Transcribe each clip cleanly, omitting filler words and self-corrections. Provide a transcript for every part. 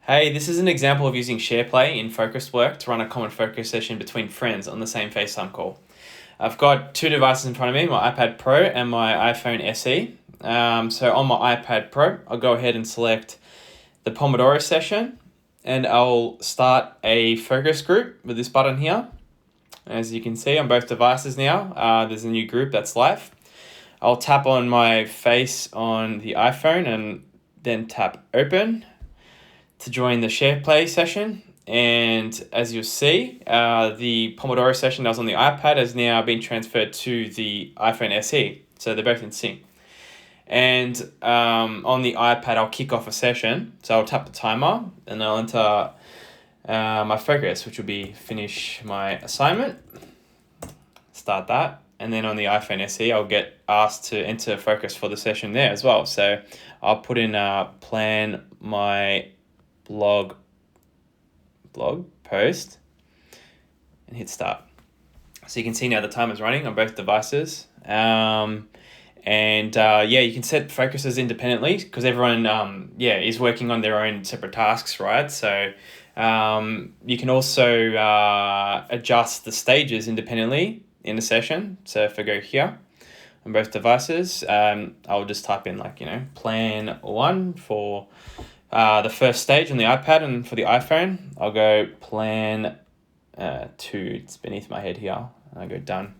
Hey, this is an example of using SharePlay in focused work to run a common focus session between friends on the same FaceTime call. I've got two devices in front of me, my iPad Pro and my iPhone SE. So on my iPad Pro, I'll go ahead and select the Pomodoro session and I'll start a focus group with this button here. As you can see on both devices now, there's a new group that's live. I'll tap on my face on the iPhone and then tap open to join the SharePlay session. And as you'll see, the Pomodoro session that was on the iPad has now been transferred to the iPhone SE. So they're both in sync. And on the iPad, I'll kick off a session. So I'll tap the timer and I'll enter my focus, which will be finish my assignment. Start that. And then on the iPhone SE, I'll get asked to enter focus for the session there as well. So I'll put in plan my blog post and hit start. So you can see now the timer's running on both devices. You can set focuses independently because everyone is working on their own separate tasks, right? So you can also adjust the stages independently in the session. So if I go here on both devices, I'll just type in plan 1 for the first stage on the iPad, and for the iPhone, I'll go plan 2. It's beneath my head here. I go done.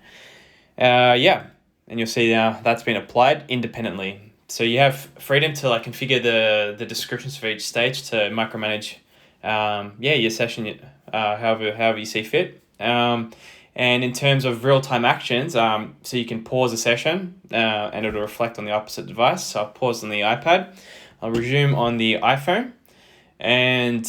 And you'll see now that's been applied independently. So you have freedom to configure the descriptions for each stage to micromanage your session however you see fit. And in terms of real-time actions, so you can pause a session and it'll reflect on the opposite device. So I'll pause on the iPad. I'll resume on the iPhone, and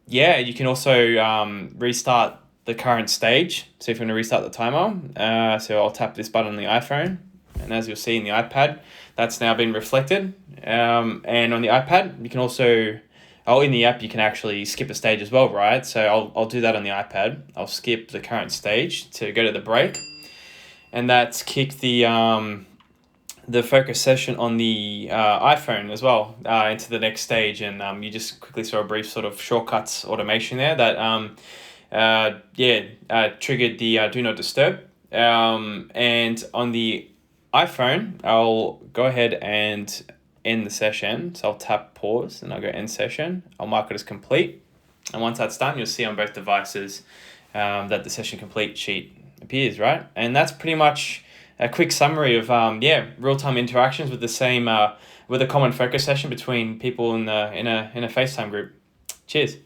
you can also restart the current stage. So if you want to restart the timer, so I'll tap this button on the iPhone, and as you'll see in the iPad, that's now been reflected. And on the iPad, you can also, in the app, you can actually skip a stage as well, right? So I'll do that on the iPad. I'll skip the current stage to go to the break, and that's kick the focus session on the iPhone as well into the next stage. And you just quickly saw a brief sort of shortcuts automation there that triggered the do not disturb. And on the iPhone, I'll go ahead and end the session. So I'll tap pause and I'll go end session. I'll mark it as complete. And once that's done, you'll see on both devices that the session complete sheet appears, right? And that's pretty much a quick summary of real-time interactions with the same with a common focus session between people in a FaceTime group. Cheers.